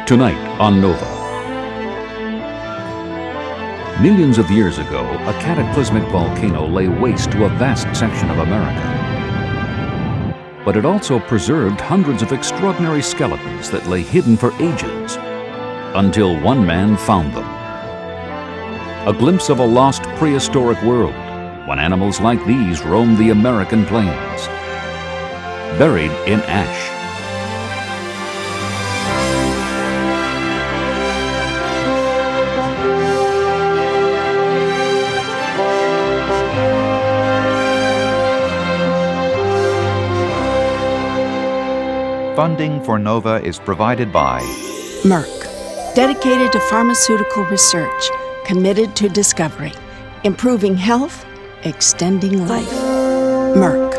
Tonight on Nova. Millions of years ago, a cataclysmic volcano lay waste to a vast section of America. But it also preserved hundreds of extraordinary skeletons that lay hidden for ages, until one man found them. A glimpse of a lost prehistoric world, when animals like these roamed the American plains. Buried in ash. Funding for NOVA is provided by Merck, dedicated to pharmaceutical research, committed to discovery, improving health, extending life. Merck.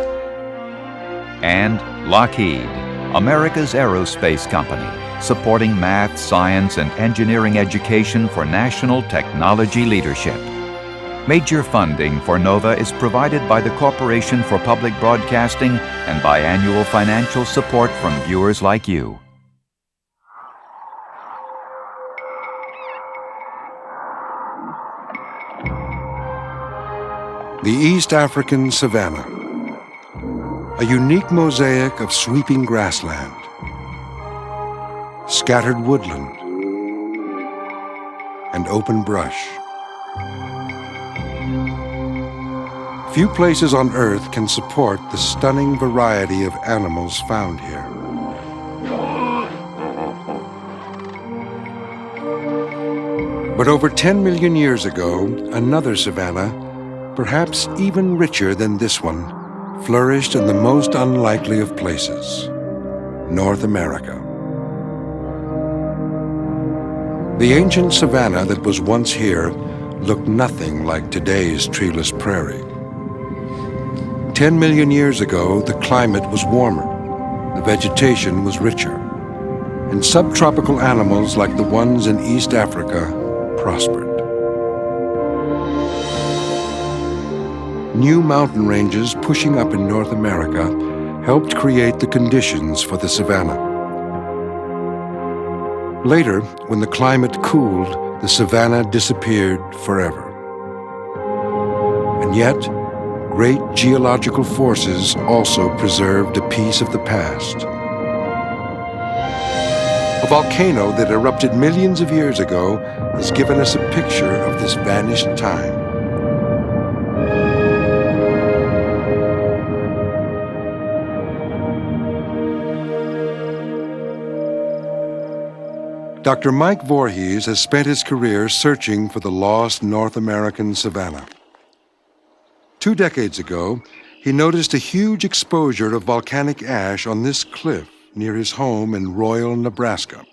And Lockheed, America's aerospace company, supporting math, science, and engineering education for national technology leadership. Major funding for NOVA is provided by the Corporation for Public Broadcasting and by annual financial support from viewers like you. The East African savanna, a unique mosaic of sweeping grassland, scattered woodland, and open brush. Few places on Earth can support the stunning variety of animals found here. But over 10 million years ago, another savanna, perhaps even richer than this one, flourished in the most unlikely of places, North America. The ancient savanna that was once here looked nothing like today's treeless prairie. 10 million years ago, the climate was warmer, the vegetation was richer, and subtropical animals like the ones in East Africa prospered. New mountain ranges pushing up in North America helped create the conditions for the savanna. Later, when the climate cooled, the savanna disappeared forever. And yet, great geological forces also preserved a piece of the past. A volcano that erupted millions of years ago has given us a picture of this vanished time. Dr. Mike Vorhies has spent his career searching for the lost North American savanna. 2 decades ago, he noticed a huge exposure of volcanic ash on this cliff near his home in Royal, Nebraska.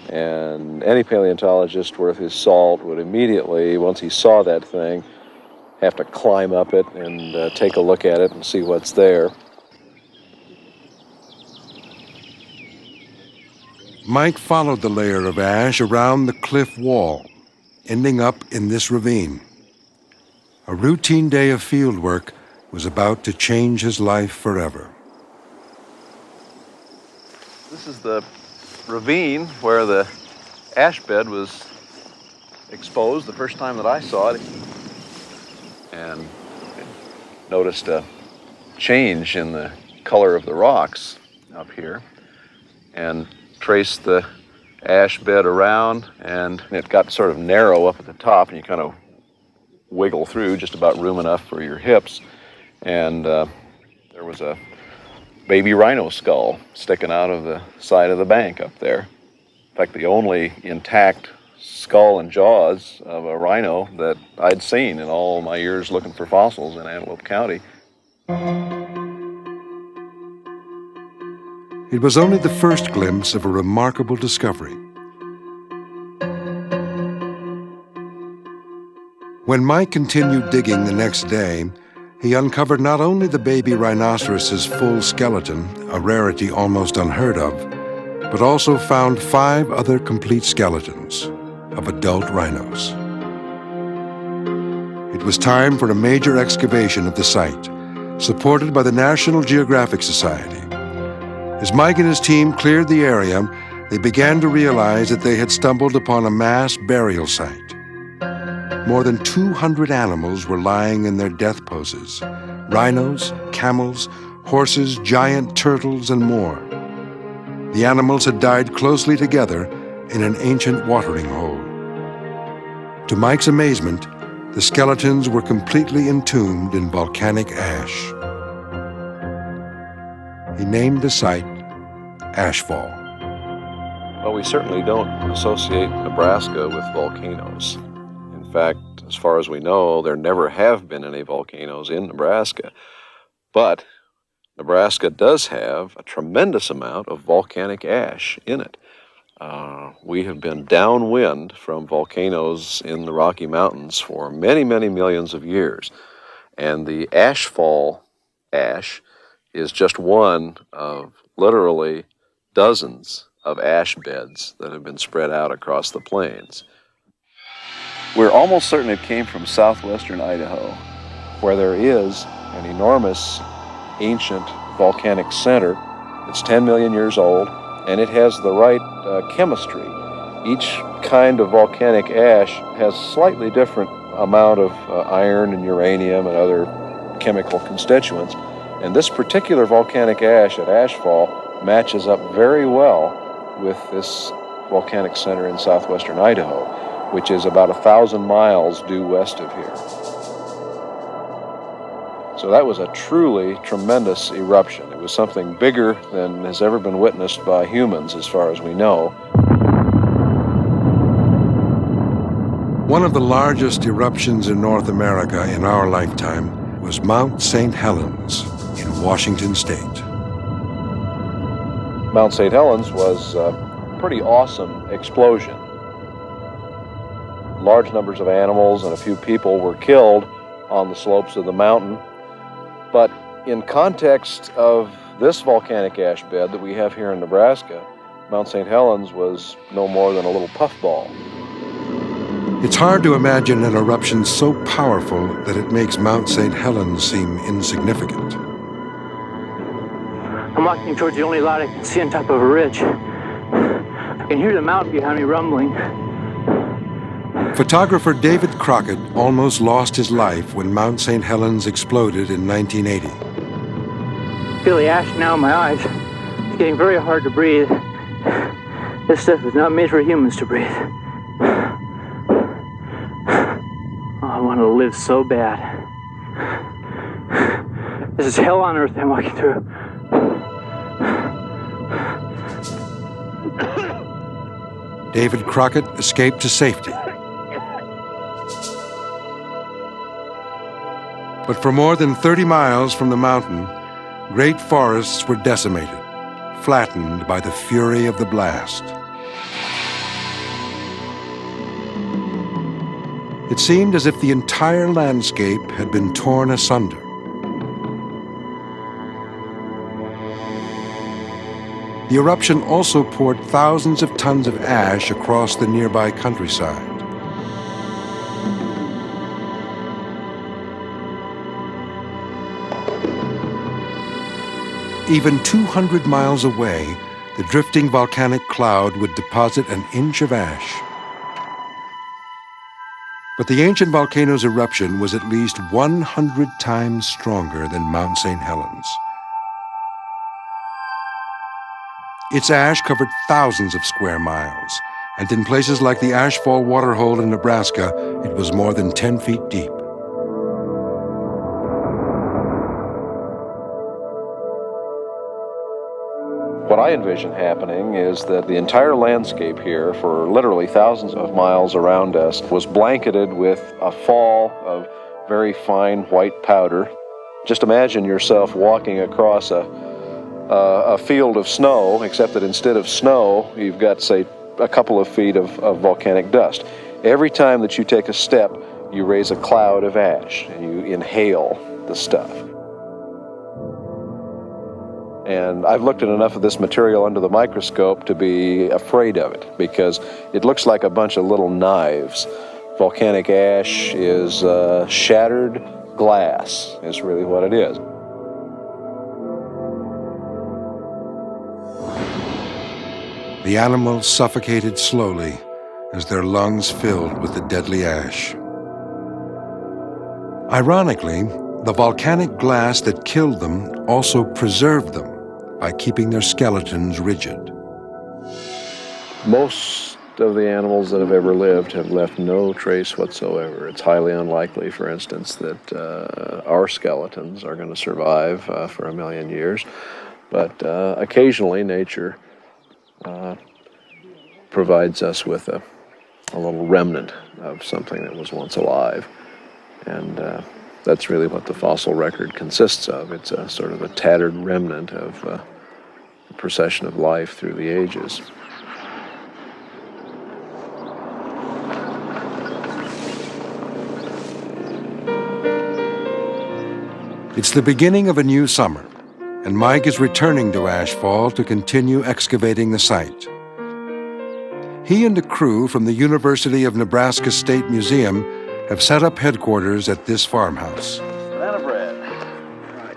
And any paleontologist worth his salt would immediately, once he saw that thing, have to climb up it and take a look at it and see what's there. Mike followed the layer of ash around the cliff wall, ending up in this ravine. A routine day of field work was about to change his life forever. This is the ravine where the ash bed was exposed the first time that I saw it, and noticed a change in the color of the rocks up here, and traced the ash bed around, and it got sort of narrow up at the top, and you kind of wiggle through, just about room enough for your hips, and there was a baby rhino skull sticking out of the side of the bank up there. In fact, the only intact skull and jaws of a rhino that I'd seen in all my years looking for fossils in Antelope County. It was only the first glimpse of a remarkable discovery. When Mike continued digging the next day, he uncovered not only the baby rhinoceros's full skeleton, a rarity almost unheard of, but also found 5 other complete skeletons of adult rhinos. It was time for a major excavation of the site, supported by the National Geographic Society. As Mike and his team cleared the area, they began to realize that they had stumbled upon a mass burial site. More than 200 animals were lying in their death poses: rhinos, camels, horses, giant turtles, and more. The animals had died closely together in an ancient watering hole. To Mike's amazement, the skeletons were completely entombed in volcanic ash. He named the site Ashfall. Well, we certainly don't associate Nebraska with volcanoes. In fact, as far as we know, there never have been any volcanoes in Nebraska. But Nebraska does have a tremendous amount of volcanic ash in it. We have been downwind from volcanoes in the Rocky Mountains for many, many millions of years. And the Ashfall ash is just one of literally dozens of ash beds that have been spread out across the plains. We're almost certain it came from southwestern Idaho, where there is an enormous ancient volcanic center. It's 10 million years old, and it has the right chemistry. Each kind of volcanic ash has slightly different amount of iron and uranium and other chemical constituents. And this particular volcanic ash at Ashfall matches up very well with this volcanic center in southwestern Idaho, which is about 1,000 miles due west of here. So that was a truly tremendous eruption. It was something bigger than has ever been witnessed by humans, as far as we know. One of the largest eruptions in North America in our lifetime was Mount St. Helens in Washington State. Mount St. Helens was a pretty awesome explosion. Large numbers of animals and a few people were killed on the slopes of the mountain. But in context of this volcanic ash bed that we have here in Nebraska, Mount St. Helens was no more than a little puffball. It's hard to imagine an eruption so powerful that it makes Mount St. Helens seem insignificant. I'm walking towards the only light I can see on top of a ridge. I can hear the mountain behind me rumbling. Photographer David Crockett almost lost his life when Mount St. Helens exploded in 1980. I feel the ash now in my eyes. It's getting very hard to breathe. This stuff is not made for humans to breathe. Oh, I want to live so bad. This is hell on earth I'm walking through. David Crockett escaped to safety. But for more than 30 miles from the mountain, great forests were decimated, flattened by the fury of the blast. It seemed as if the entire landscape had been torn asunder. The eruption also poured thousands of tons of ash across the nearby countryside. Even 200 miles away, the drifting volcanic cloud would deposit an inch of ash. But the ancient volcano's eruption was at least 100 times stronger than Mount St. Helens. Its ash covered thousands of square miles, and in places like the Ashfall waterhole in Nebraska, it was more than 10 feet deep. What I envision happening is that the entire landscape here, for literally thousands of miles around us, was blanketed with a fall of very fine white powder. Just imagine yourself walking across a field of snow, except that instead of snow, you've got, say, a couple of feet of volcanic dust. Every time that you take a step, you raise a cloud of ash, and you inhale the stuff. And I've looked at enough of this material under the microscope to be afraid of it, because it looks like a bunch of little knives. Volcanic ash is shattered glass, is really what it is. The animals suffocated slowly as their lungs filled with the deadly ash. Ironically, the volcanic glass that killed them also preserved them by keeping their skeletons rigid. Most of the animals that have ever lived have left no trace whatsoever. It's highly unlikely, for instance, that our skeletons are going to survive for 1 million years. But occasionally nature provides us with a little remnant of something that was once alive. And that's really what the fossil record consists of. It's a sort of a tattered remnant of the procession of life through the ages. It's the beginning of a new summer, and Mike is returning to Ashfall to continue excavating the site. He and a crew from the University of Nebraska State Museum have set up headquarters at this farmhouse. Banana bread. Right.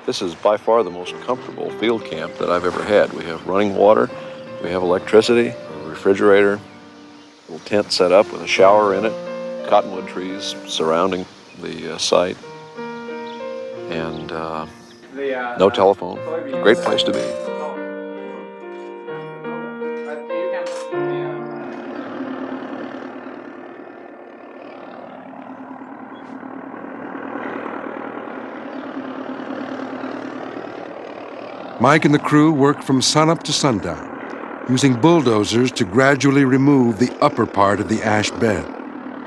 This is by far the most comfortable field camp that I've ever had. We have running water, we have electricity, a refrigerator, a little tent set up with a shower in it, cottonwood trees surrounding the site, and no telephone. Great place to be. Mike and the crew work from sunup to sundown, using bulldozers to gradually remove the upper part of the ash bed,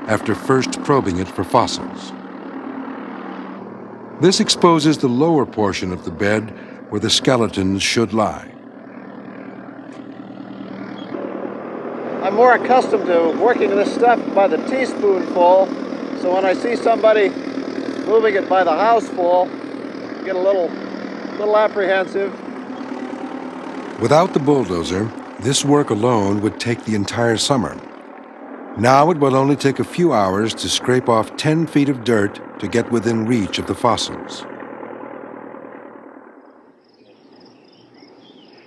after first probing it for fossils. This exposes the lower portion of the bed where the skeletons should lie. I'm more accustomed to working this stuff by the teaspoonful, so when I see somebody moving it by the houseful, I get a little apprehensive. Without the bulldozer, this work alone would take the entire summer. Now it will only take a few hours to scrape off 10 feet of dirt to get within reach of the fossils.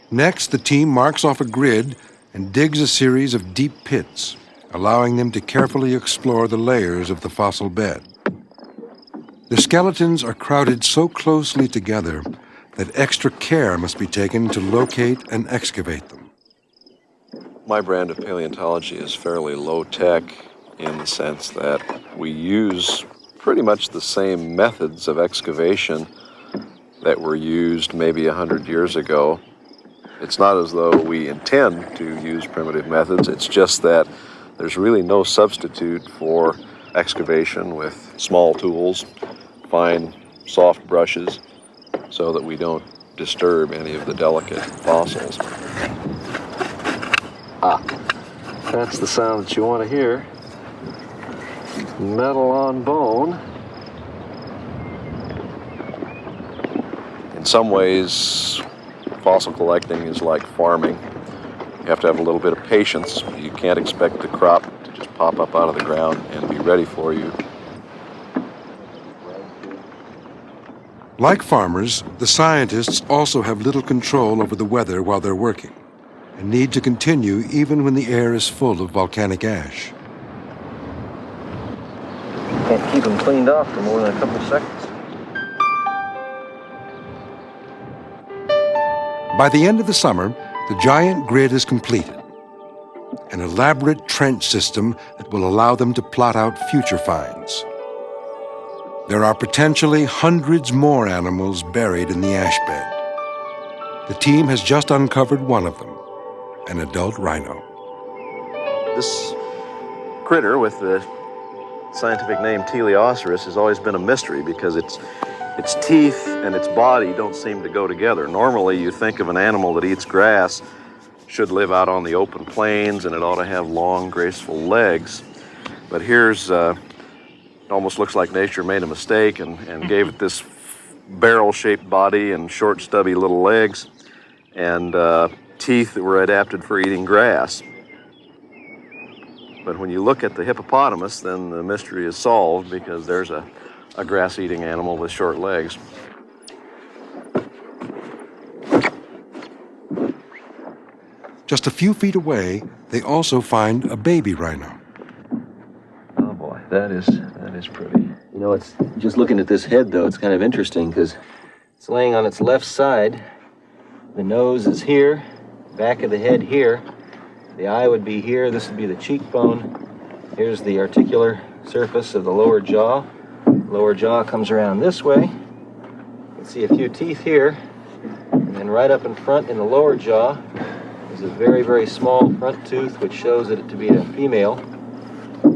Next, the team marks off a grid and digs a series of deep pits, allowing them to carefully explore the layers of the fossil bed. The skeletons are crowded so closely together that extra care must be taken to locate and excavate them. My brand of paleontology is fairly low-tech in the sense that we use pretty much the same methods of excavation that were used maybe 100 years ago. It's not as though we intend to use primitive methods, it's just that there's really no substitute for excavation with small tools, fine, soft brushes, so that we don't disturb any of the delicate fossils. That's the sound that you want to hear. Metal on bone. In some ways, fossil collecting is like farming. You have to have a little bit of patience. You can't expect the crop to just pop up out of the ground and be ready for you. Like farmers, the scientists also have little control over the weather while they're working, and need to continue even when the air is full of volcanic ash. Can't keep them cleaned off for more than a couple of seconds. By the end of the summer, the giant grid is completed, an elaborate trench system that will allow them to plot out future finds. There are potentially hundreds more animals buried in the ash bed. The team has just uncovered one of them, an adult rhino. This critter with the scientific name Teleoceras has always been a mystery because its teeth and its body don't seem to go together. Normally you think of an animal that eats grass should live out on the open plains and it ought to have long, graceful legs. But here's it almost looks like nature made a mistake and gave it this barrel-shaped body and short, stubby little legs and teeth that were adapted for eating grass. But when you look at the hippopotamus, then the mystery is solved because there's a grass-eating animal with short legs. Just a few feet away, they also find a baby rhino. Oh boy, that is pretty. You know, it's just looking at this head though, it's kind of interesting because it's laying on its left side. The nose is here, back of the head here. The eye would be here, this would be the cheekbone. Here's the articular surface of the lower jaw. Lower jaw comes around this way. You can see a few teeth here. And then right up in front in the lower jaw is a very, very small front tooth, which shows it to be a female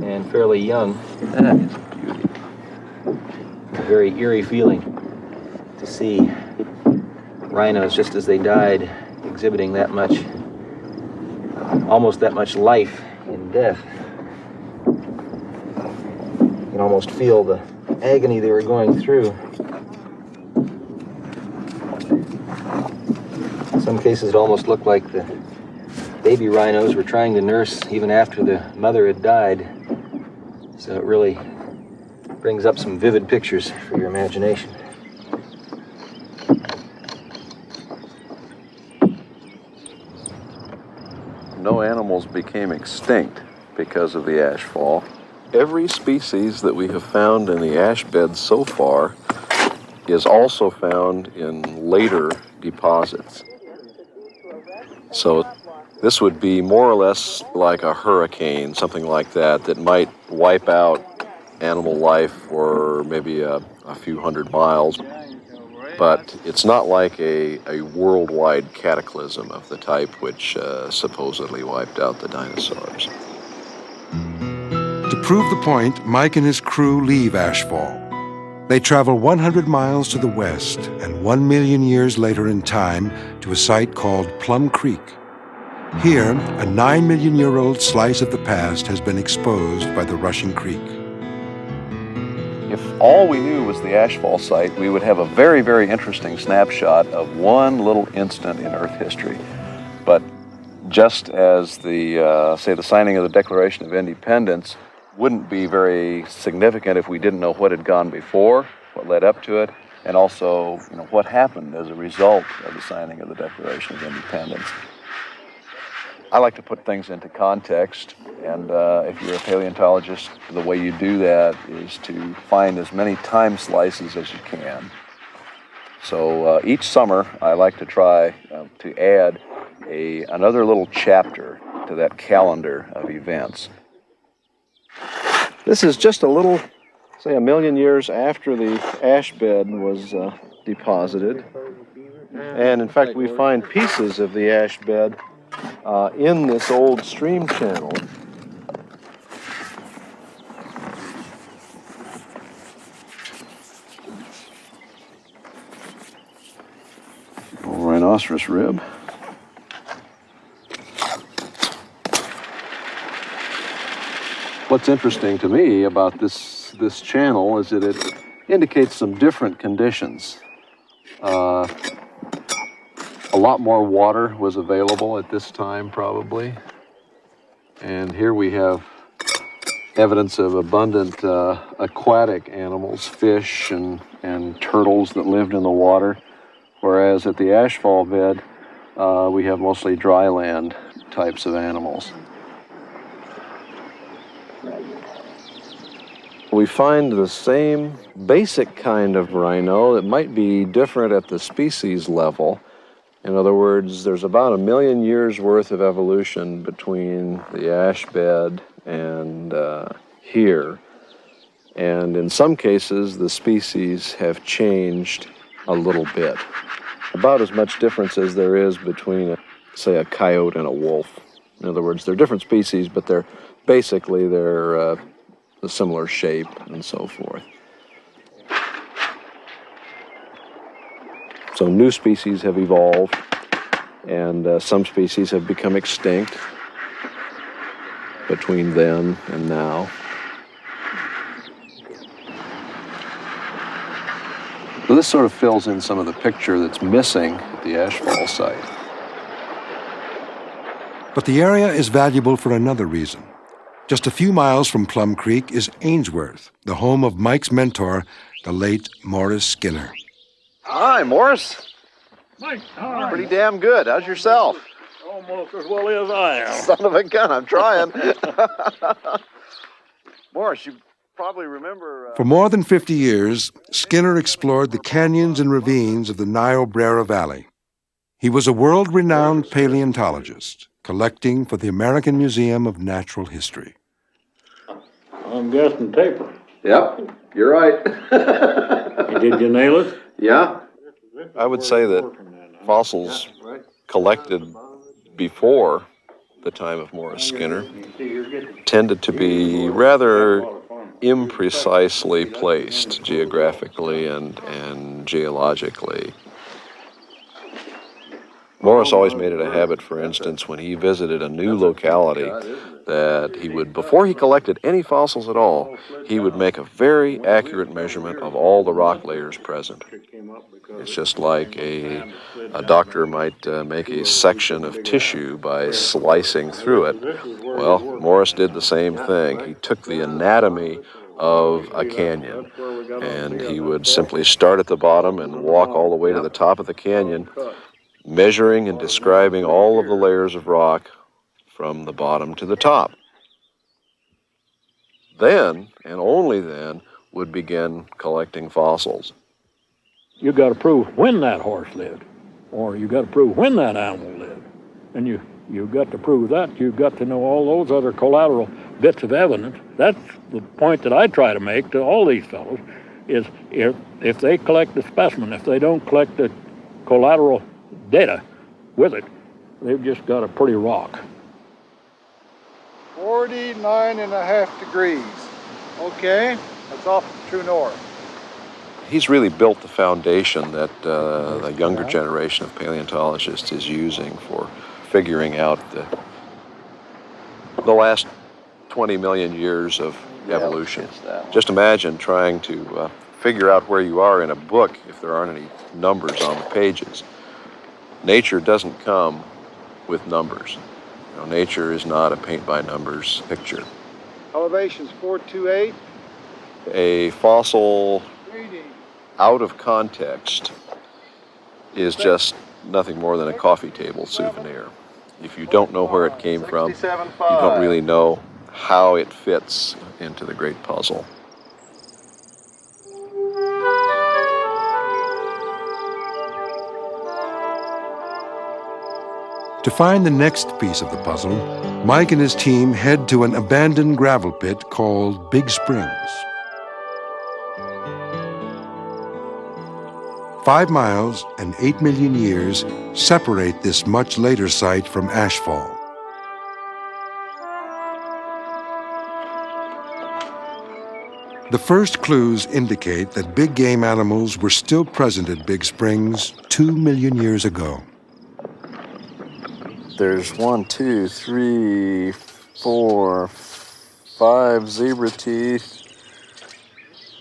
and fairly young. That is a beauty. It's a very eerie feeling to see rhinos just as they died exhibiting that much, almost that much life in death. You can almost feel the agony they were going through. In some cases it almost looked like the baby rhinos were trying to nurse even after the mother had died. So it really brings up some vivid pictures for your imagination. No animals became extinct because of the ash fall. Every species that we have found in the ash beds so far is also found in later deposits. So this would be more or less like a hurricane, something like that, that might wipe out animal life for maybe a few hundred miles. But it's not like a worldwide cataclysm of the type which supposedly wiped out the dinosaurs. To prove the point, Mike and his crew leave Ashfall. They travel 100 miles to the west and 1 million years later in time to a site called Plum Creek. Here, a 9 million-year-old slice of the past has been exposed by the rushing creek. If all we knew was the Ashfall site, we would have a very, very interesting snapshot of one little instant in Earth history. But just as the signing of the Declaration of Independence wouldn't be very significant if we didn't know what had gone before, what led up to it, and also, what happened as a result of the signing of the Declaration of Independence. I like to put things into context, and if you're a paleontologist, the way you do that is to find as many time slices as you can. So each summer, I like to try to add another little chapter to that calendar of events. This is just a little, say, 1 million years after the ash bed was deposited. And in fact, we find pieces of the ash bed in this old stream channel. Old rhinoceros rib. What's interesting to me about this channel is that it indicates some different conditions. A lot more water was available at this time, probably. And here we have evidence of abundant aquatic animals, fish and turtles that lived in the water. Whereas at the Ashfall bed, we have mostly dry land types of animals. We find the same basic kind of rhino that might be different at the species level. In other words, there's about 1 million years worth of evolution between the ash bed and here. And in some cases, the species have changed a little bit. About as much difference as there is between, say, a coyote and a wolf. In other words, they're different species, but they're a similar shape and so forth. So new species have evolved, and some species have become extinct between then and now. So this sort of fills in some of the picture that's missing at the Ashfall site. But the area is valuable for another reason. Just a few miles from Plum Creek is Ainsworth, the home of Mike's mentor, the late Morris Skinner. Hi, Morris. Mike, how are you? Pretty damn good. How's yourself? Almost as well as I am. Son of a gun, I'm trying. Morris, you probably remember... For more than 50 years, Skinner explored the canyons and ravines of the Niobrara Valley. He was a world-renowned paleontologist, collecting for the American Museum of Natural History. I'm guessing taper. Yep, you're right. Did you nail it? Yeah. I would say that fossils collected before the time of Morris Skinner tended to be rather imprecisely placed geographically and geologically. Morris always made it a habit, for instance, when he visited a new locality, that he would, before he collected any fossils at all, he would make a very accurate measurement of all the rock layers present. It's just like a doctor might make a section of tissue by slicing through it. Well, Morris did the same thing. He took the anatomy of a canyon, and he would simply start at the bottom and walk all the way to the top of the canyon, measuring and describing all of the layers of rock from the bottom to the top. Then, and only then, would begin collecting fossils. You got to prove when that horse lived, or you got to prove when that animal lived. And you've got to prove that. You've got to know all those other collateral bits of evidence. That's the point that I try to make to all these fellows, is if they collect the specimen, if they don't collect the collateral data with it, they've just got a pretty rock. 49.5 degrees. Okay, that's off true north. He's really built the foundation that the younger generation of paleontologists is using for figuring out the last 20 million years of evolution. Just imagine trying to figure out where you are in a book if there aren't any numbers on the pages. Nature doesn't come with numbers. You know, nature is not a paint-by-numbers picture. Elevation's 428. A fossil out of context is just nothing more than a coffee table souvenir. If you don't know where it came from, you don't really know how it fits into the great puzzle. To find the next piece of the puzzle, Mike and his team head to an abandoned gravel pit called Big Springs. 5 miles and 8 million years separate this much later site from Ashfall. The first clues indicate that big game animals were still present at Big Springs 2 million years ago. There's 1, 2, 3, 4, 5 zebra teeth,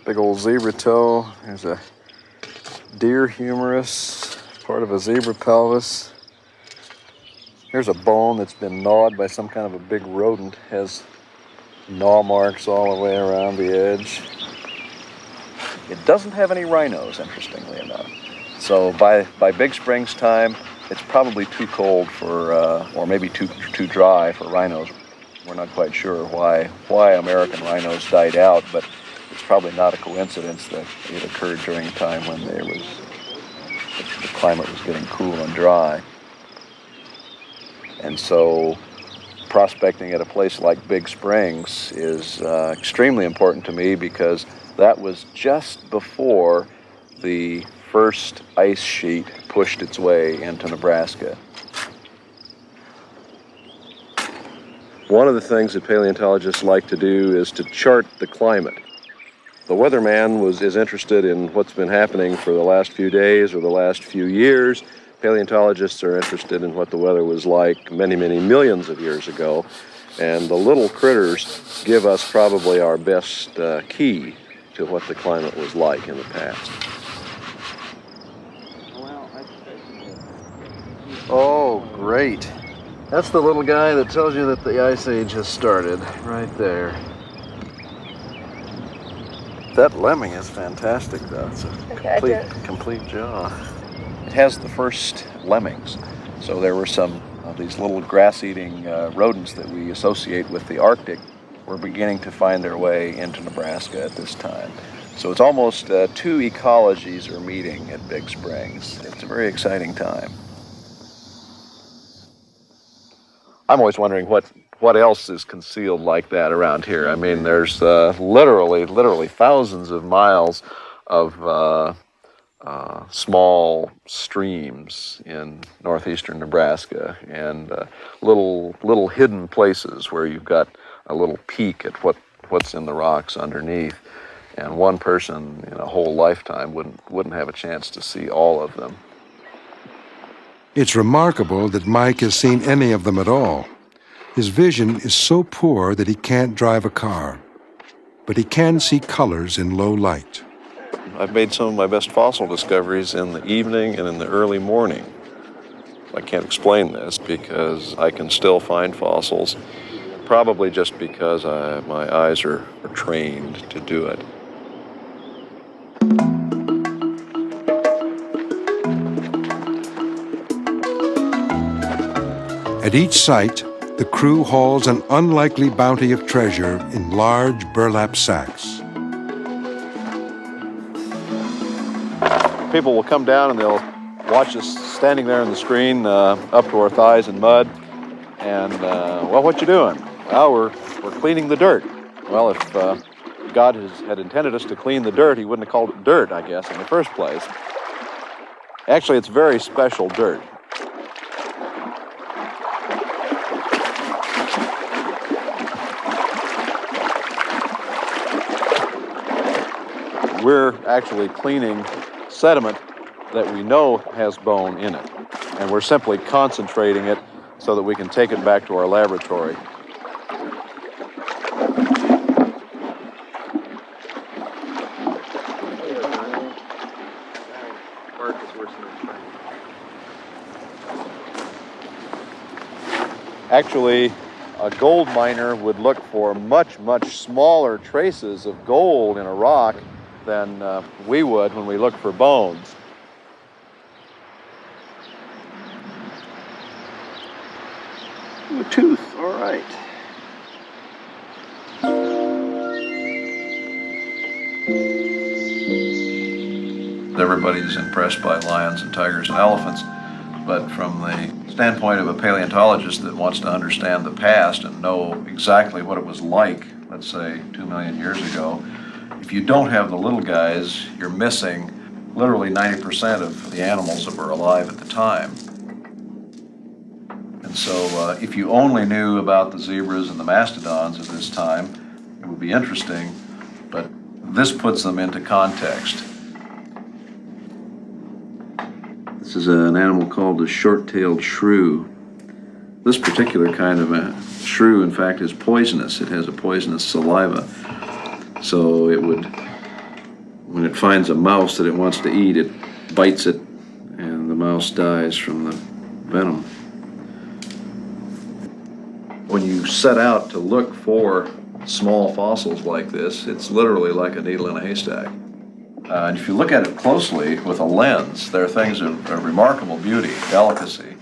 big old zebra toe. There's a deer humerus, part of a zebra pelvis. Here's a bone that's been gnawed by some kind of a big rodent, has gnaw marks all the way around the edge. It doesn't have any rhinos, interestingly enough. So by Big Springs time, it's probably too cold for, or maybe too dry for rhinos. We're not quite sure why American rhinos died out, but it's probably not a coincidence that it occurred during a time when the climate was getting cool and dry. And so prospecting at a place like Big Springs is extremely important to me, because that was just before the first ice sheet pushed its way into Nebraska. One of the things that paleontologists like to do is to chart the climate. The weatherman is interested in what's been happening for the last few days or the last few years. Paleontologists are interested in what the weather was like many, many millions of years ago. And the little critters give us probably our best key to what the climate was like in the past. Oh, great. That's the little guy that tells you that the Ice Age has started, right there. That lemming is fantastic, though. It's a complete jaw. It has the first lemmings. So there were some These little grass-eating rodents that we associate with the Arctic were beginning to find their way into Nebraska at this time. So it's almost two ecologies are meeting at Big Springs. It's a very exciting time. I'm always wondering what else is concealed like that around here. I mean, there's literally thousands of miles of small streams in northeastern Nebraska, and little hidden places where you've got a little peek at what's in the rocks underneath. And one person in a whole lifetime wouldn't have a chance to see all of them. It's remarkable that Mike has seen any of them at all. His vision is so poor that he can't drive a car, but he can see colors in low light. I've made some of my best fossil discoveries in the evening and in the early morning. I can't explain this because I can still find fossils, probably just because my eyes are trained to do it. At each site, the crew hauls an unlikely bounty of treasure in large burlap sacks. People will come down and they'll watch us standing there on the screen up to our thighs in mud. And, well, what you doing? Well, we're cleaning the dirt. Well, if God had intended us to clean the dirt, he wouldn't have called it dirt, I guess, in the first place. Actually, it's very special dirt. We're actually cleaning sediment that we know has bone in it, and we're simply concentrating it so that we can take it back to our laboratory. Actually, a gold miner would look for much smaller traces of gold in a rock than we would when we look for bones. A tooth, all right. Everybody's impressed by lions and tigers and elephants, but from the standpoint of a paleontologist that wants to understand the past and know exactly what it was like, let's say 2 million years ago, if you don't have the little guys, you're missing literally 90% of the animals that were alive at the time. And so if you only knew about the zebras and the mastodons at this time, it would be interesting, but this puts them into context. This is an animal called a short-tailed shrew. This particular kind of a shrew, in fact, is poisonous. It has a poisonous saliva. So it would, when it finds a mouse that it wants to eat, it bites it, and the mouse dies from the venom. When you set out to look for small fossils like this, it's literally like a needle in a haystack. And if you look at it closely with a lens, there are things of remarkable beauty, delicacy.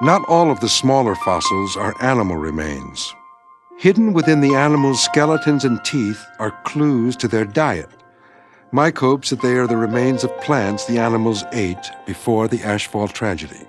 Not all of the smaller fossils are animal remains. Hidden within the animals' skeletons and teeth are clues to their diet. Mike hopes that they are the remains of plants the animals ate before the Ashfall tragedy.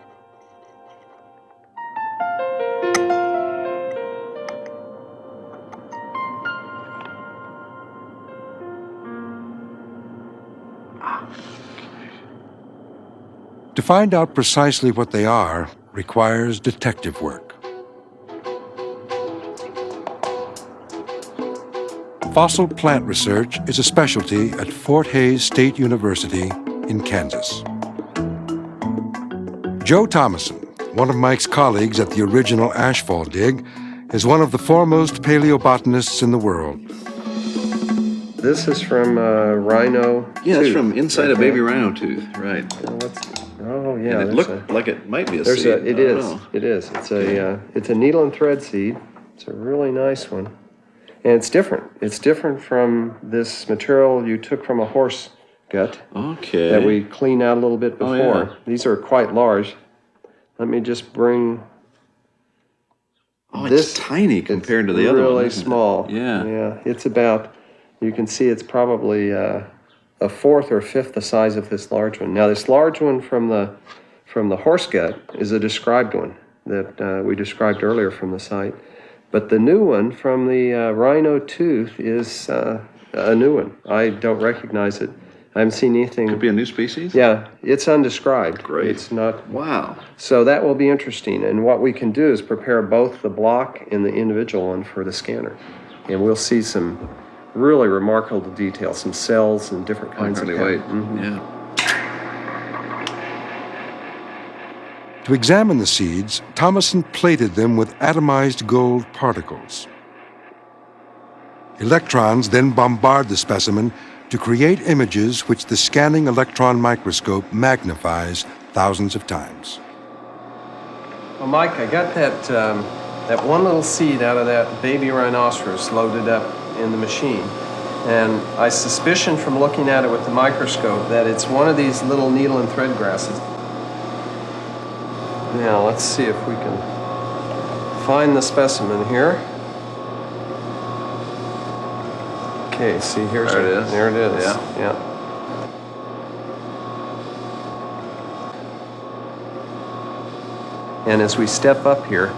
To find out precisely what they are requires detective work. Fossil plant research is a specialty at Fort Hays State University in Kansas. Joe Thomason, one of Mike's colleagues at the original Ashfall dig, is one of the foremost paleobotanists in the world. This is from rhino Yeah, tooth. it's from inside a baby rhino tooth, right. Oh, yeah. And it looked like it might be a There's seed. It is. It's a needle and thread seed. It's a really nice one. And it's different. It's different from this material you took from a horse gut. Okay. That we cleaned out a little bit before. Yeah. These are quite large. Let me just bring... It's tiny compared to the other one. Really small. Yeah. Yeah, it's about, you can see it's probably a fourth or fifth the size of this large one. Now, this large one from the horse gut is a described one that we described earlier from the site. But the new one from the rhino tooth is a new one. I don't recognize it. I haven't seen anything. Could be a new species? Yeah, it's undescribed. Great. It's not. Wow. So that will be interesting. And what we can do is prepare both the block and the individual one for the scanner. And we'll see some really remarkable details, some cells and different kinds of White. Yeah. To examine the seeds, Thomason plated them with atomized gold particles. Electrons then bombard the specimen to create images which the scanning electron microscope magnifies thousands of times. Well, Mike, I got that one little seed out of that baby rhinoceros loaded up in the machine. And I suspicion from looking at it with the microscope that it's one of these little needle and thread grasses. Now, let's see if we can find the specimen here. Okay, see, here's There it is. There it is. Yeah. And as we step up here,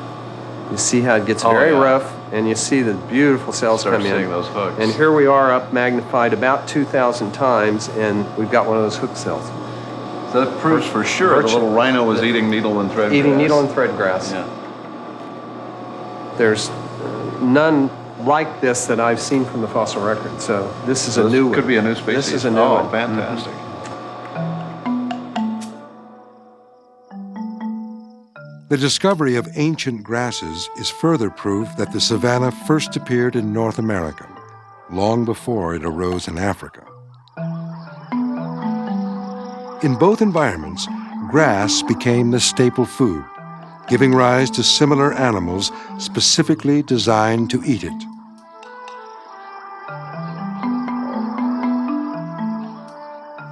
you see how it gets very rough, and you see the beautiful cells come in. Seeing those hooks. And here we are up magnified about 2,000 times, and we've got one of those hook cells. So that proves for sure the little rhino was eating needle and thread Eating grass. needle and thread grass. Yeah. There's none like this that I've seen from the fossil record, so this is a new one. Could be a new species. This is a new one. Fantastic. The discovery of ancient grasses is further proof that the savanna first appeared in North America, long before it arose in Africa. In both environments, grass became the staple food, giving rise to similar animals specifically designed to eat it.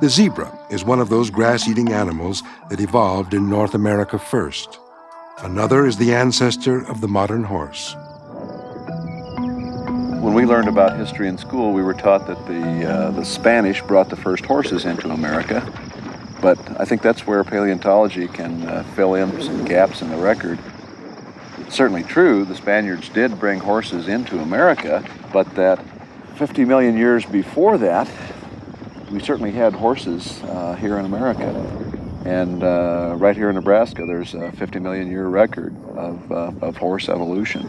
The zebra is one of those grass-eating animals that evolved in North America first. Another is the ancestor of the modern horse. When we learned about history in school, we were taught that the Spanish brought the first horses into America. But I think that's where paleontology can fill in some gaps in the record. It's certainly true, the Spaniards did bring horses into America, but that 50 million years before that, we certainly had horses here in America. And right here in Nebraska, there's a 50 million year record of horse evolution.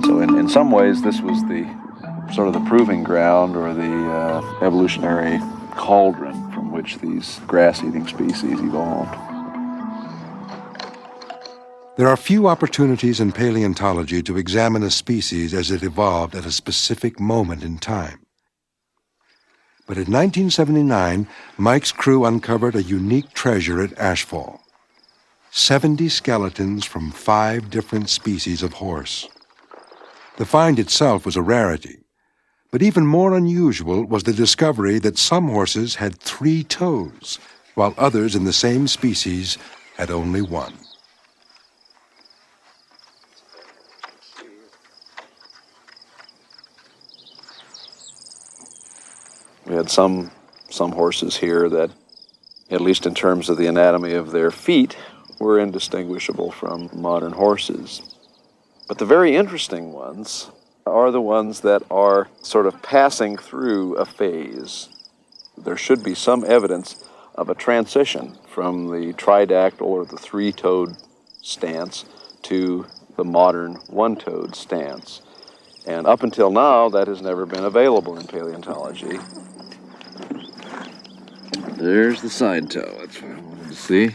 So in some ways, this was the sort of the proving ground or the evolutionary cauldron from which these grass-eating species evolved. There are few opportunities in paleontology to examine a species as it evolved at a specific moment in time. But in 1979, Mike's crew uncovered a unique treasure at Ashfall: 70 skeletons from 5 different species of horse. The find itself was a rarity, but even more unusual was the discovery that some horses had 3 toes, while others in the same species had only 1. We had some horses here that, at least in terms of the anatomy of their feet, were indistinguishable from modern horses. But the very interesting ones are the ones that are sort of passing through a phase. There should be some evidence of a transition from the tridactyl or the 3-toed stance to the modern 1-toed stance. And up until now, that has never been available in paleontology. There's the side toe. That's what I wanted to see.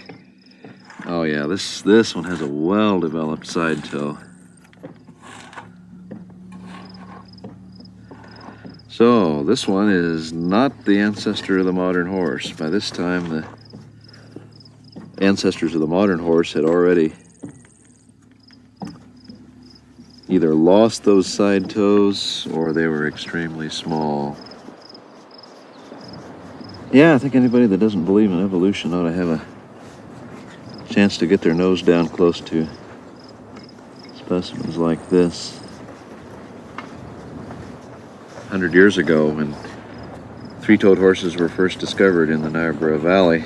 Oh yeah, this one has a well-developed side toe. So this one is not the ancestor of the modern horse. By this time, ancestors of the modern horse had already either lost those side toes or they were extremely small. Yeah, I think anybody that doesn't believe in evolution ought to have a chance to get their nose down close to specimens like this. 100 years ago, when three-toed horses were first discovered in the Niobrara Valley,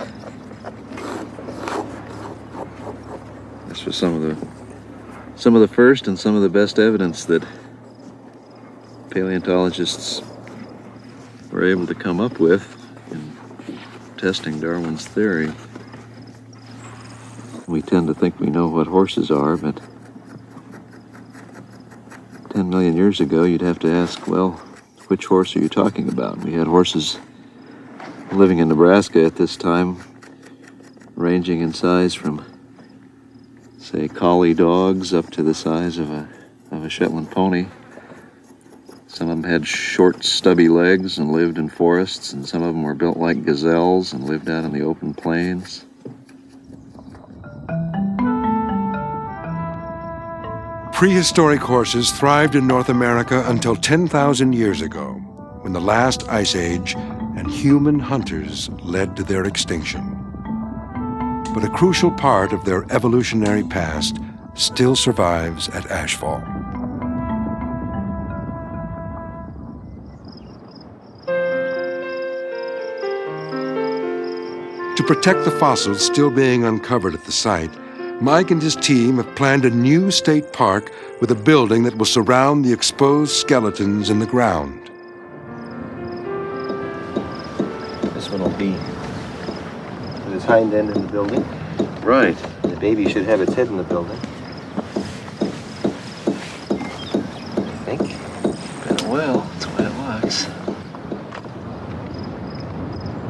this was some of the first and some of the best evidence that paleontologists were able to come up with in testing Darwin's theory. We tend to think we know what horses are, but 10 million years ago, you'd have to ask, well, which horse are you talking about? We had horses living in Nebraska at this time, ranging in size from, say, collie dogs up to the size of a Shetland pony. Some of them had short, stubby legs and lived in forests, and some of them were built like gazelles and lived out in the open plains. Prehistoric horses thrived in North America until 10,000 years ago, when the last ice age and human hunters led to their extinction. But a crucial part of their evolutionary past still survives at Ashfall. To protect the fossils still being uncovered at the site, Mike and his team have planned a new state park with a building that will surround the exposed skeletons in the ground. This one will be with its hind end in the building. Right. The baby should have its head in the building. I think. Been a while, that's the way it looks.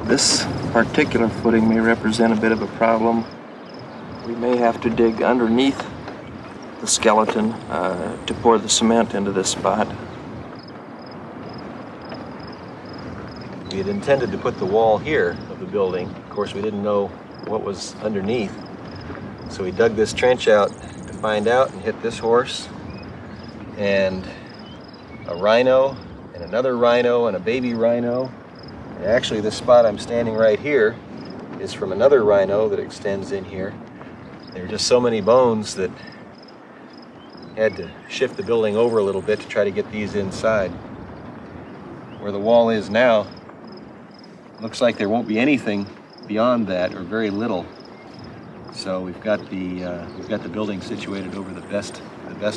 This particular footing may represent a bit of a problem. We may have to dig underneath the skeleton to pour the cement into this spot. We had intended to put the wall here of the building. Of course, we didn't know what was underneath. So we dug this trench out to find out and hit this horse and a rhino and another rhino and a baby rhino. And actually, this spot I'm standing right here is from another rhino that extends in here. There were just so many bones that had to shift the building over a little bit to try to get these inside. Where the wall is now, looks like there won't be anything beyond that, or very little. So we've got the building situated over the best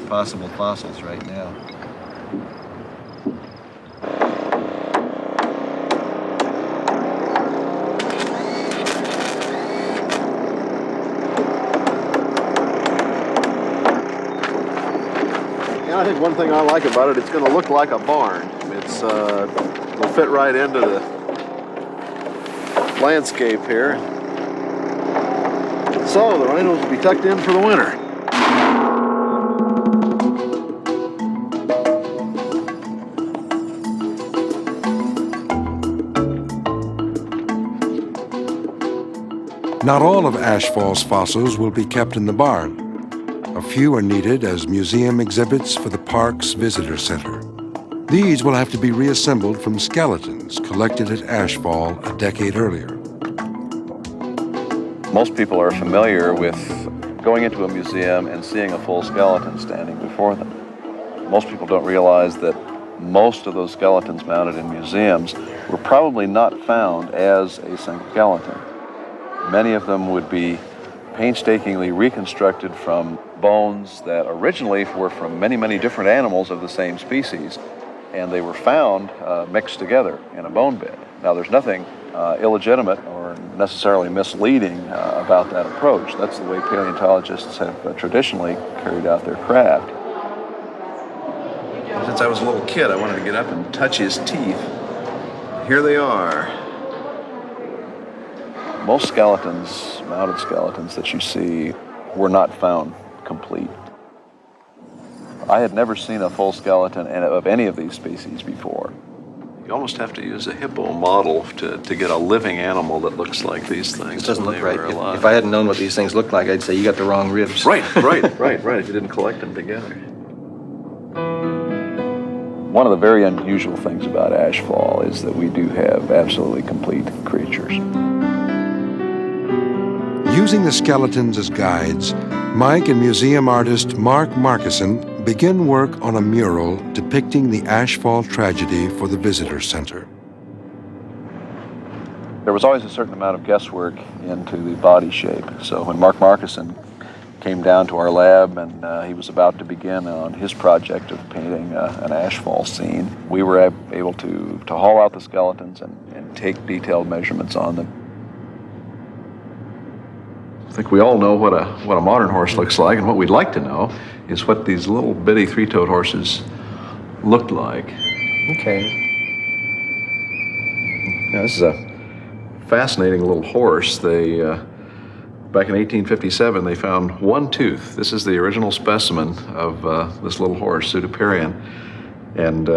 possible fossils right now. I think one thing I like about it, it's going to look like a barn. It'll fit right into the landscape here. So the rhinos will be tucked in for the winter. Not all of Ashfall's fossils will be kept in the barn. A few are needed as museum exhibits for the park's visitor center. These will have to be reassembled from skeletons collected at Ashfall a decade earlier. Most people are familiar with going into a museum and seeing a full skeleton standing before them. Most people don't realize that most of those skeletons mounted in museums were probably not found as a single skeleton. Many of them would be painstakingly reconstructed from bones that originally were from many, many different animals of the same species, and they were found mixed together in a bone bed. Now, there's nothing illegitimate or necessarily misleading about that approach. That's the way paleontologists have traditionally carried out their craft. Since I was a little kid, I wanted to get up and touch his teeth. Here they are. Most skeletons, mounted skeletons that you see, were not found complete. I had never seen a full skeleton of any of these species before. You almost have to use a hippo model to get a living animal that looks like these things. It doesn't look right. If I hadn't known what these things looked like, I'd say you got the wrong ribs. Right, if you didn't collect them together. One of the very unusual things about Ashfall is that we do have absolutely complete creatures. Using the skeletons as guides, Mike and museum artist Mark Markuson begin work on a mural depicting the Ashfall tragedy for the visitor center. There was always a certain amount of guesswork into the body shape. So when Mark Markuson came down to our lab and he was about to begin on his project of painting an Ashfall scene, we were able to haul out the skeletons and take detailed measurements on them. I think we all know what a modern horse looks like, and what we'd like to know is what these little bitty three-toed horses looked like. Okay. Now, this is a fascinating little horse. They, back in 1857, they found one tooth. This is the original specimen of this little horse, Pseudoperion. And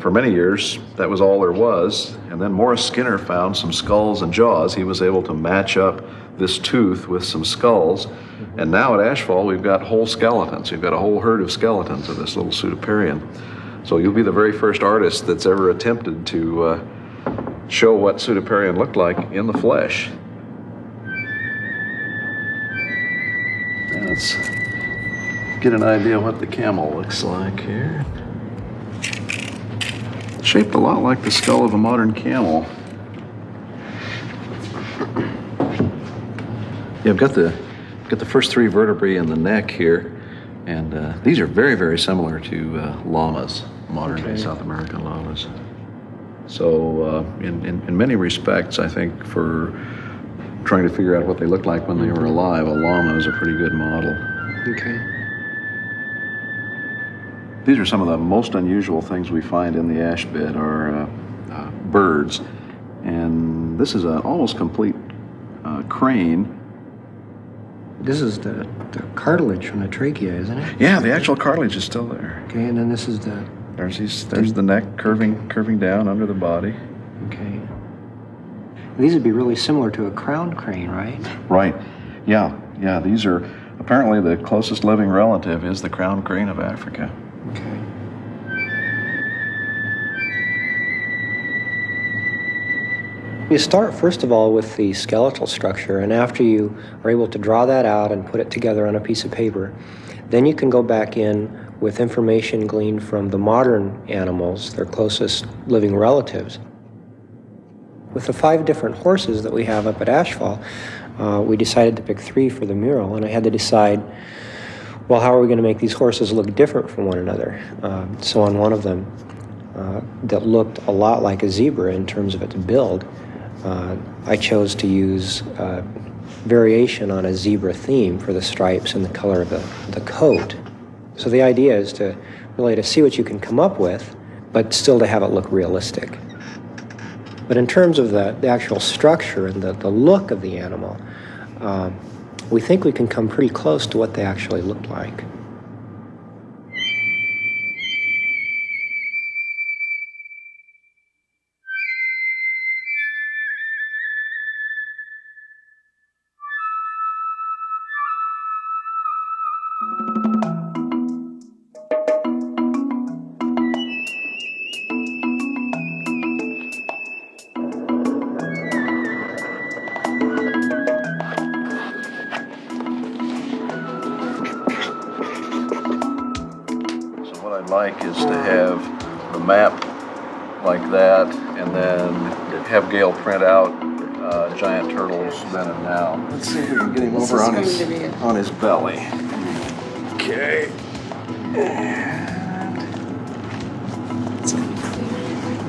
for many years, that was all there was. And then Morris Skinner found some skulls and jaws. He was able to match up this tooth with some skulls. And now at Ashfall, we've got whole skeletons. We've got a whole herd of skeletons of this little Pseudoperion. So you'll be the very first artist that's ever attempted to show what Pseudoperion looked like in the flesh. Now let's get an idea what the camel looks like here. Shaped a lot like the skull of a modern camel. Yeah, I've got the first three vertebrae in the neck here, and these are very, very similar to llamas, modern-day South American llamas. So in many respects, I think for trying to figure out what they looked like when they were alive, a llama is a pretty good model. Okay. These are some of the most unusual things we find in the ash bed are birds. And this is an almost complete crane. This is the cartilage from the trachea, isn't it? Yeah, the actual cartilage is still there. Okay, and then this is the... There's the neck curving down under the body. Okay. These would be really similar to a crowned crane, right? Right. Yeah. These are apparently the closest living relative is the crowned crane of Africa. Okay. You start, first of all, with the skeletal structure, and after you are able to draw that out and put it together on a piece of paper, then you can go back in with information gleaned from the modern animals, their closest living relatives. With the 5 different horses that we have up at Ashfall, we decided to pick 3 for the mural, and I had to decide, well, how are we going to make these horses look different from one another? So on one of them that looked a lot like a zebra in terms of its build, I chose to use variation on a zebra theme for the stripes and the color of the coat. So the idea is to really to see what you can come up with, but still to have it look realistic. But in terms of the actual structure and the look of the animal, we think we can come pretty close to what they actually looked like. Is to have the map like that, and then have Gail print out giant turtles then and now. Let's see if we can get him over on his belly. Okay.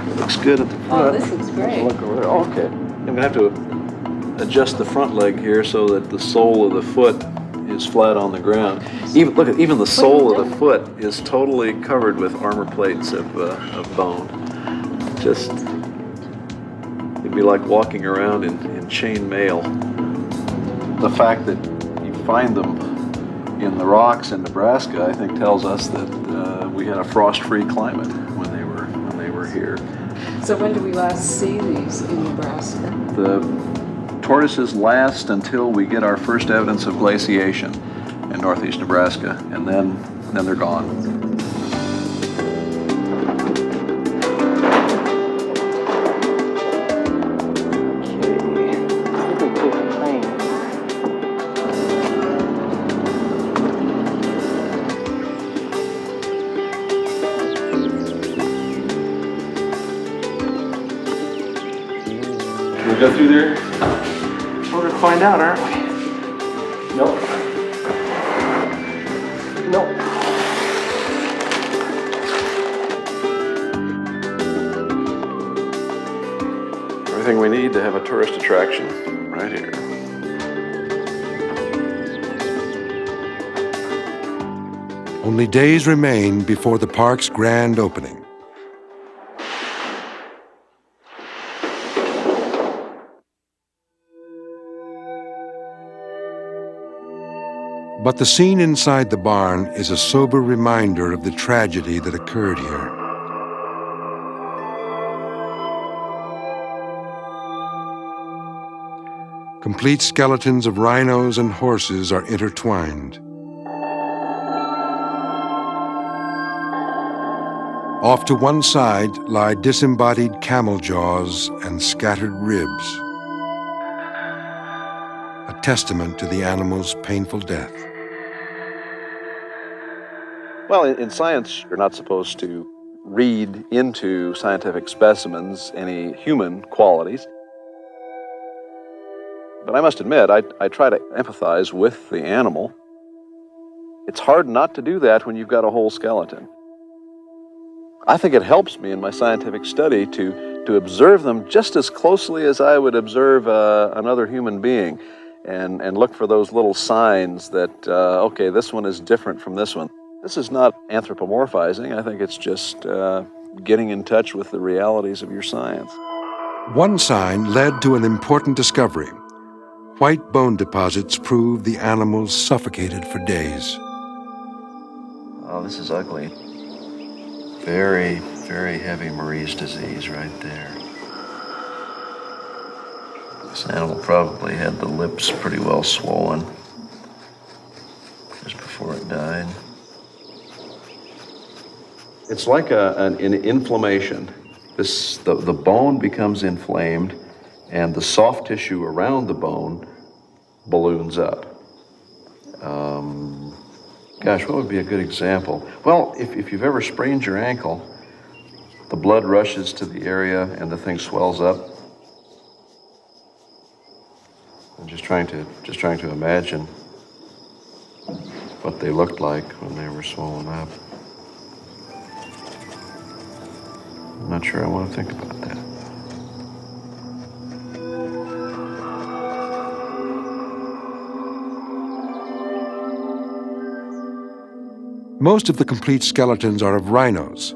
It looks good at the front. Oh, this looks great. Look over there. Oh, okay. I'm gonna have to adjust the front leg here so that the sole of the foot is flat on the ground. Even the sole of the foot is totally covered with armor plates of bone. Just, it'd be like walking around in chain mail. The fact that you find them in the rocks in Nebraska, I think, tells us that we had a frost-free climate when they were here. So when do we last see these in Nebraska? The tortoises last until we get our first evidence of glaciation in northeast Nebraska, and then they're gone. Go through there? We're going to find out, aren't we? Nope. Nope. Everything we need to have a tourist attraction right here. Only days remain before the park's grand opening. But the scene inside the barn is a sober reminder of the tragedy that occurred here. Complete skeletons of rhinos and horses are intertwined. Off to one side lie disembodied camel jaws and scattered ribs, a testament to the animal's painful death. Well, in science, you're not supposed to read into scientific specimens any human qualities. But I must admit, I try to empathize with the animal. It's hard not to do that when you've got a whole skeleton. I think it helps me in my scientific study to observe them just as closely as I would observe another human being and look for those little signs that, okay, this one is different from this one. This is not anthropomorphizing. I think it's just getting in touch with the realities of your science. One sign led to an important discovery. White bone deposits prove the animals suffocated for days. Oh, this is ugly. Very, very heavy Marie's disease right there. This animal probably had the lips pretty well swollen just before it died. It's like an inflammation. The bone becomes inflamed, and the soft tissue around the bone balloons up. Gosh, what would be a good example? Well, if you've ever sprained your ankle, the blood rushes to the area and the thing swells up. I'm just trying to imagine what they looked like when they were swollen up. I'm not sure I want to think about that. Most of the complete skeletons are of rhinos.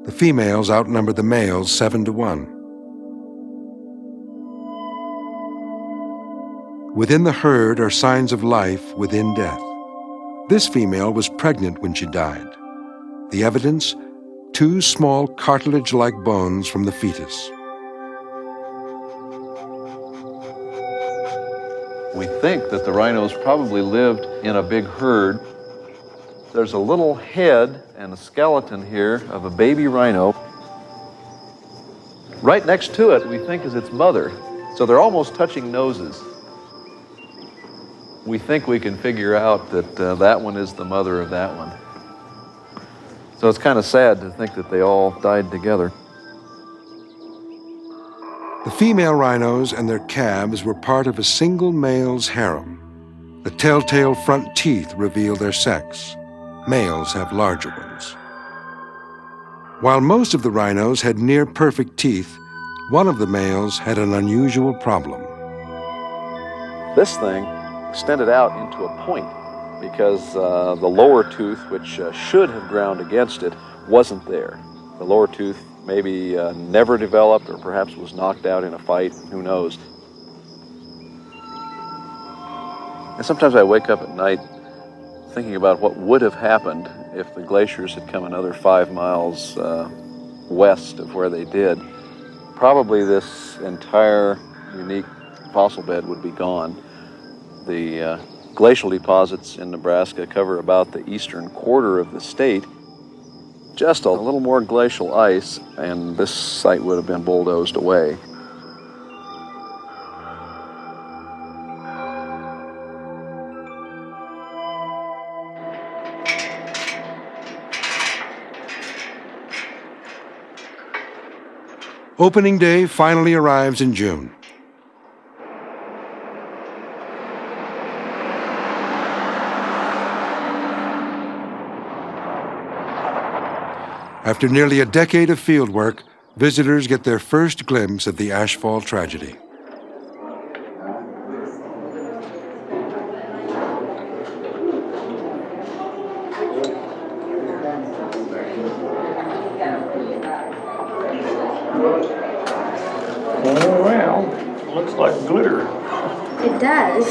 The females outnumber the males 7-1. Within the herd are signs of life within death. This female was pregnant when she died. The evidence? 2 small cartilage-like bones from the fetus. We think that the rhinos probably lived in a big herd. There's a little head and a skeleton here of a baby rhino. Right next to it, we think, is its mother. So they're almost touching noses. We think we can figure out that that one is the mother of that one. So it's kind of sad to think that they all died together. The female rhinos and their calves were part of a single male's harem. The telltale front teeth reveal their sex. Males have larger ones. While most of the rhinos had near-perfect teeth, one of the males had an unusual problem. This thing extended out into a point because the lower tooth, which should have ground against it, wasn't there. The lower tooth maybe never developed or perhaps was knocked out in a fight, who knows. And sometimes I wake up at night thinking about what would have happened if the glaciers had come another 5 miles west of where they did. probably this entire unique fossil bed would be gone. The glacial deposits in Nebraska cover about the eastern quarter of the state. Just a little more glacial ice, and this site would have been bulldozed away. Opening day finally arrives in June. After nearly a decade of fieldwork, visitors get their first glimpse of the Ashfall tragedy. Oh, well, looks like glitter. It does.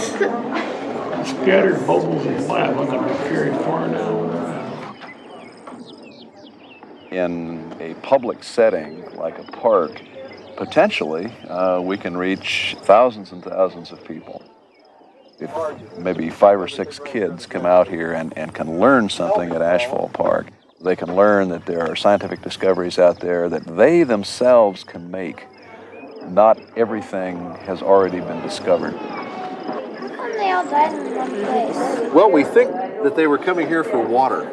Scattered bubbles of black. Look at it carried far down. In a public setting like a park, potentially we can reach thousands and thousands of people. If maybe 5 or 6 kids come out here and can learn something at Ashfall Park, they can learn that there are scientific discoveries out there that they themselves can make. Not everything has already been discovered. How come they all died in one place? Well, we think that they were coming here for water.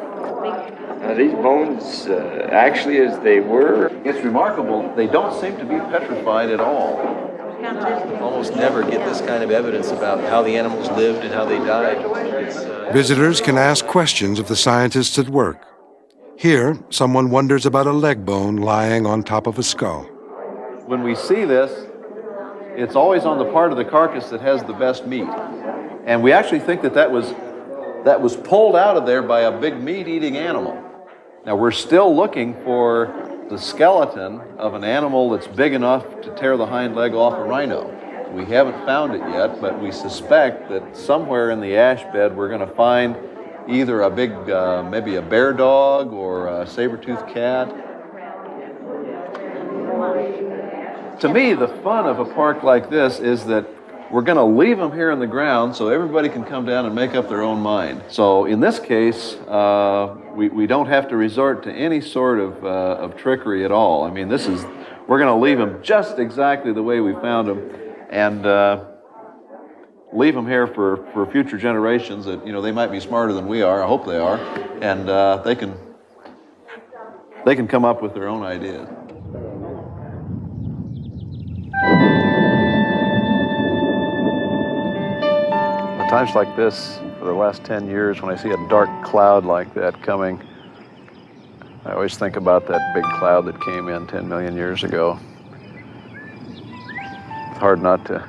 These bones, actually as they were, It's remarkable, they don't seem to be petrified at all. almost never get this kind of evidence about how the animals lived and how they died. Visitors can ask questions of the scientists at work. Here, someone wonders about a leg bone lying on top of a skull. When we see this, it's always on the part of the carcass that has the best meat. And we actually think that that was pulled out of there by a big meat-eating animal. Now, we're still looking for the skeleton of an animal that's big enough to tear the hind leg off a rhino. We haven't found it yet, but we suspect that somewhere in the ash bed we're going to find either a big, maybe a bear dog or a saber-toothed cat. To me, the fun of a park like this is that we're going to leave them here in the ground so everybody can come down and make up their own mind. So in this case, we don't have to resort to any sort of trickery at all. I mean, we're going to leave them just exactly the way we found them, and leave them here for future generations that, they might be smarter than we are. I hope they are, and they can come up with their own ideas. At times like this, for the last 10 years, when I see a dark cloud like that coming, I always think about that big cloud that came in 10 million years ago. It's hard not to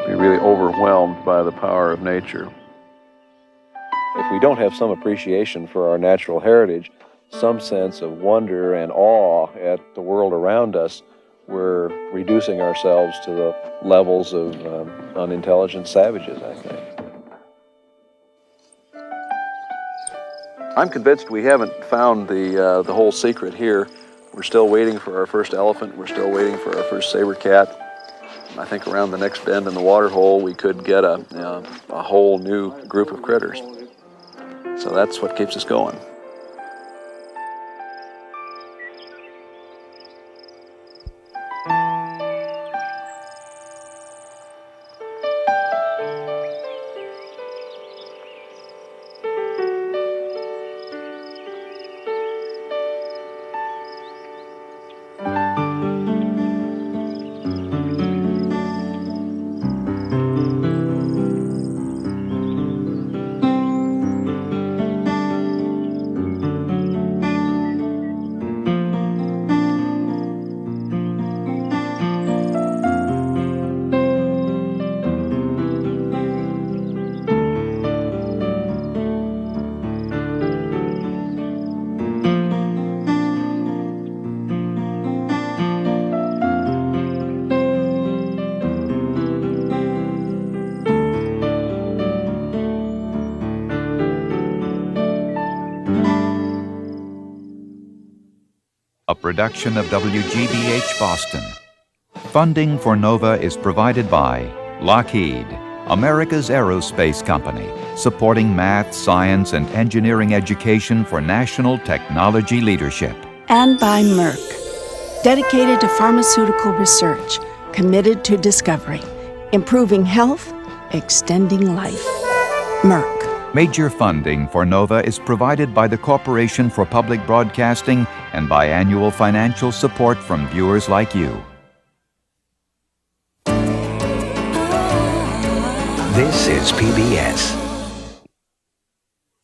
be really overwhelmed by the power of nature. If we don't have some appreciation for our natural heritage, some sense of wonder and awe at the world around us, we're reducing ourselves to the levels of unintelligent savages, I think. I'm convinced we haven't found the whole secret here. We're still waiting for our first elephant. We're still waiting for our first saber cat. I think around the next bend in the water hole, we could get a whole new group of critters. So that's what keeps us going. production of WGBH Boston. Funding for NOVA is provided by Lockheed, America's aerospace company, supporting math, science, and engineering education for national technology leadership. And by Merck, dedicated to pharmaceutical research, committed to discovery, improving health, extending life. Merck. Major funding for NOVA is provided by the Corporation for Public Broadcasting and by annual financial support from viewers like you. This is PBS.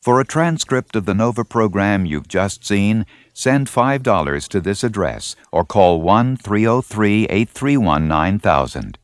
For a transcript of the NOVA program you've just seen, send $5 to this address or call 1-303-831-9000.